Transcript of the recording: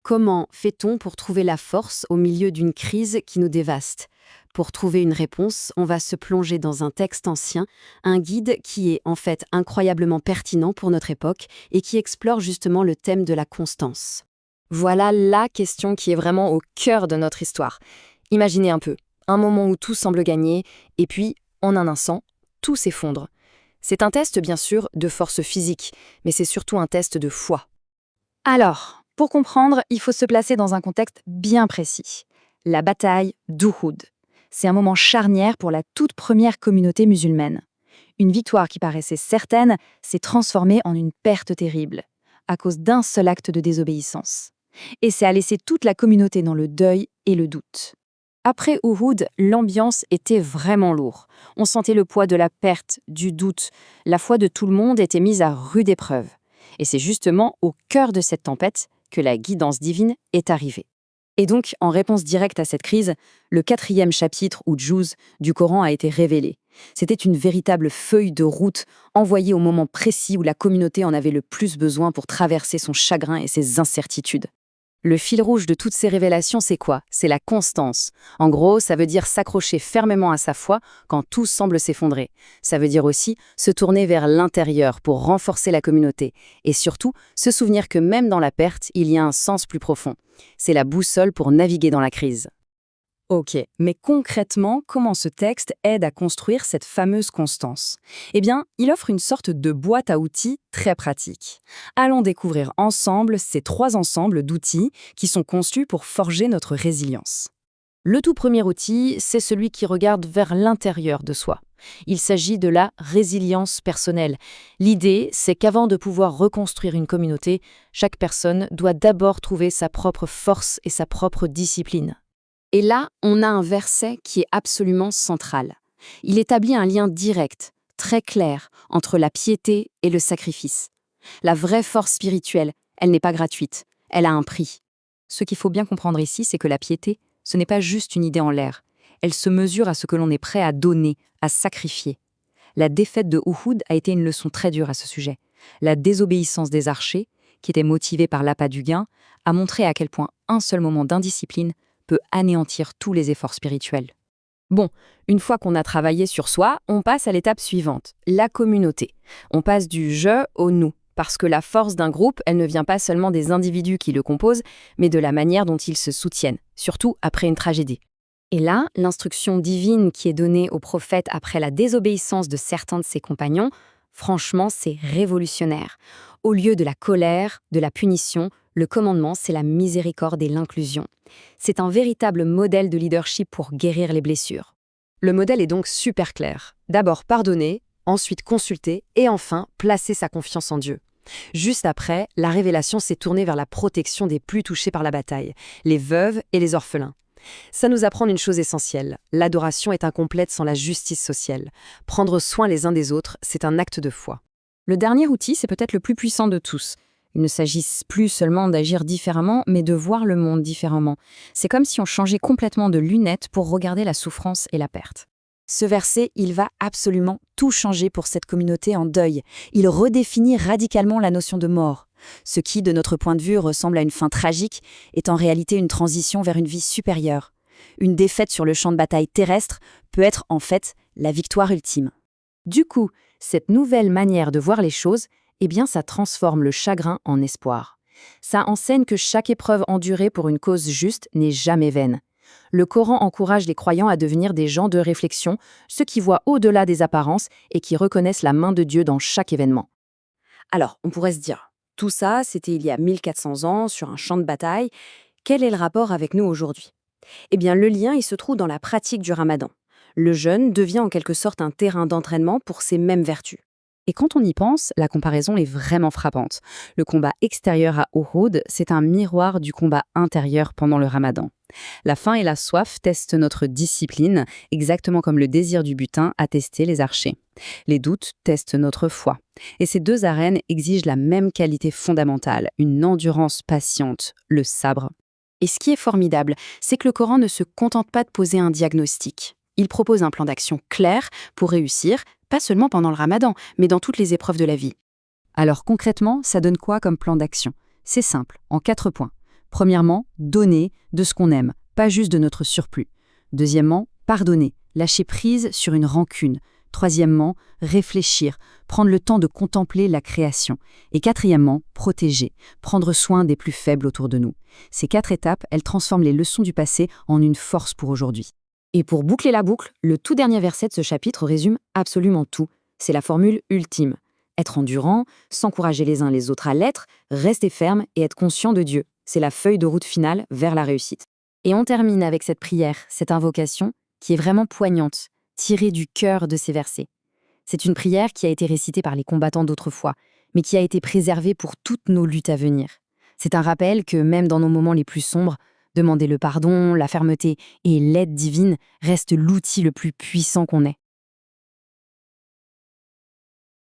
Comment fait-on pour trouver la force au milieu d'une crise qui nous dévaste? Pour trouver une réponse, on va se plonger dans un texte ancien, un guide qui est en fait incroyablement pertinent pour notre époque et qui explore justement le thème de la constance. Voilà la question qui est vraiment au cœur de notre histoire. Imaginez un peu, un moment où tout semble gagné, et puis, en un instant, tout s'effondre. C'est un test, bien sûr, de force physique, mais c'est surtout un test de foi. Alors, pour comprendre, il faut se placer dans un contexte bien précis. La bataille d'Uhud. C'est un moment charnière pour la toute première communauté musulmane. Une victoire qui paraissait certaine s'est transformée en une perte terrible, à cause d'un seul acte de désobéissance. Et ça a laissé toute la communauté dans le deuil et le doute. Après Uhud, l'ambiance était vraiment lourde. On sentait le poids de la perte, du doute. La foi de tout le monde était mise à rude épreuve. Et c'est justement au cœur de cette tempête que la guidance divine est arrivée. Et donc, en réponse directe à cette crise, le 4e chapitre, ou Juz, du Coran a été révélé. C'était une véritable feuille de route envoyée au moment précis où la communauté en avait le plus besoin pour traverser son chagrin et ses incertitudes. Le fil rouge de toutes ces révélations, c'est quoi? C'est la constance. En gros, ça veut dire s'accrocher fermement à sa foi quand tout semble s'effondrer. Ça veut dire aussi se tourner vers l'intérieur pour renforcer la communauté. Et surtout, se souvenir que même dans la perte, il y a un sens plus profond. C'est la boussole pour naviguer dans la crise. Ok, mais concrètement, comment ce texte aide à construire cette fameuse constance? Eh bien, il offre une sorte de boîte à outils très pratique. Allons découvrir ensemble ces 3 ensembles d'outils qui sont conçus pour forger notre résilience. Le tout premier outil, c'est celui qui regarde vers l'intérieur de soi. Il s'agit de la résilience personnelle. L'idée, c'est qu'avant de pouvoir reconstruire une communauté, chaque personne doit d'abord trouver sa propre force et sa propre discipline. Et là, on a un verset qui est absolument central. Il établit un lien direct, très clair, entre la piété et le sacrifice. La vraie force spirituelle, elle n'est pas gratuite, elle a un prix. Ce qu'il faut bien comprendre ici, c'est que la piété, ce n'est pas juste une idée en l'air. Elle se mesure à ce que l'on est prêt à donner, à sacrifier. La défaite de Uhud a été une leçon très dure à ce sujet. La désobéissance des archers, qui étaient motivés par l'appât du gain, a montré à quel point un seul moment d'indiscipline peut anéantir tous les efforts spirituels. Bon, une fois qu'on a travaillé sur soi, on passe à l'étape suivante, la communauté. On passe du « je » au « nous ». Parce que la force d'un groupe, elle ne vient pas seulement des individus qui le composent, mais de la manière dont ils se soutiennent, surtout après une tragédie. Et là, l'instruction divine qui est donnée au prophète après la désobéissance de certains de ses compagnons, franchement, c'est révolutionnaire. Au lieu de la colère, de la punition, le commandement, c'est la miséricorde et l'inclusion. C'est un véritable modèle de leadership pour guérir les blessures. Le modèle est donc super clair. D'abord pardonner, ensuite consulter et enfin placer sa confiance en Dieu. Juste après, la révélation s'est tournée vers la protection des plus touchés par la bataille, les veuves et les orphelins. Ça nous apprend une chose essentielle, l'adoration est incomplète sans la justice sociale. Prendre soin les uns des autres, c'est un acte de foi. Le dernier outil, c'est peut-être le plus puissant de tous. Il ne s'agit plus seulement d'agir différemment, mais de voir le monde différemment. C'est comme si on changeait complètement de lunettes pour regarder la souffrance et la perte. Ce verset, il va absolument tout changer pour cette communauté en deuil. Il redéfinit radicalement la notion de mort. Ce qui, de notre point de vue, ressemble à une fin tragique, est en réalité une transition vers une vie supérieure. Une défaite sur le champ de bataille terrestre peut être en fait la victoire ultime. Du coup, cette nouvelle manière de voir les choses, eh bien, ça transforme le chagrin en espoir. Ça enseigne que chaque épreuve endurée pour une cause juste n'est jamais vaine. Le Coran encourage les croyants à devenir des gens de réflexion, ceux qui voient au-delà des apparences et qui reconnaissent la main de Dieu dans chaque événement. Alors, on pourrait se dire, tout ça, c'était il y a 1400 ans, sur un champ de bataille. Quel est le rapport avec nous aujourd'hui? Eh bien, le lien, il se trouve dans la pratique du ramadan. Le jeûne devient en quelque sorte un terrain d'entraînement pour ces mêmes vertus. Et quand on y pense, la comparaison est vraiment frappante. Le combat extérieur à Uhud, c'est un miroir du combat intérieur pendant le ramadan. La faim et la soif testent notre discipline, exactement comme le désir du butin a testé les archers. Les doutes testent notre foi. Et ces deux arènes exigent la même qualité fondamentale, une endurance patiente, le sabre. Et ce qui est formidable, c'est que le Coran ne se contente pas de poser un diagnostic. Il propose un plan d'action clair pour réussir, pas seulement pendant le ramadan, mais dans toutes les épreuves de la vie. Alors concrètement, ça donne quoi comme plan d'action? C'est simple, en 4 points. Premièrement, donner de ce qu'on aime, pas juste de notre surplus. Deuxièmement, pardonner, lâcher prise sur une rancune. Troisièmement, réfléchir, prendre le temps de contempler la création. Et quatrièmement, protéger, prendre soin des plus faibles autour de nous. Ces 4 étapes, elles transforment les leçons du passé en une force pour aujourd'hui. Et pour boucler la boucle, le tout dernier verset de ce chapitre résume absolument tout. C'est la formule ultime. Être endurant, s'encourager les uns les autres à l'être, rester ferme et être conscient de Dieu. C'est la feuille de route finale vers la réussite. Et on termine avec cette prière, cette invocation, qui est vraiment poignante, tirée du cœur de ces versets. C'est une prière qui a été récitée par les combattants d'autrefois, mais qui a été préservée pour toutes nos luttes à venir. C'est un rappel que même dans nos moments les plus sombres, demander le pardon, la fermeté et l'aide divine reste l'outil le plus puissant qu'on ait.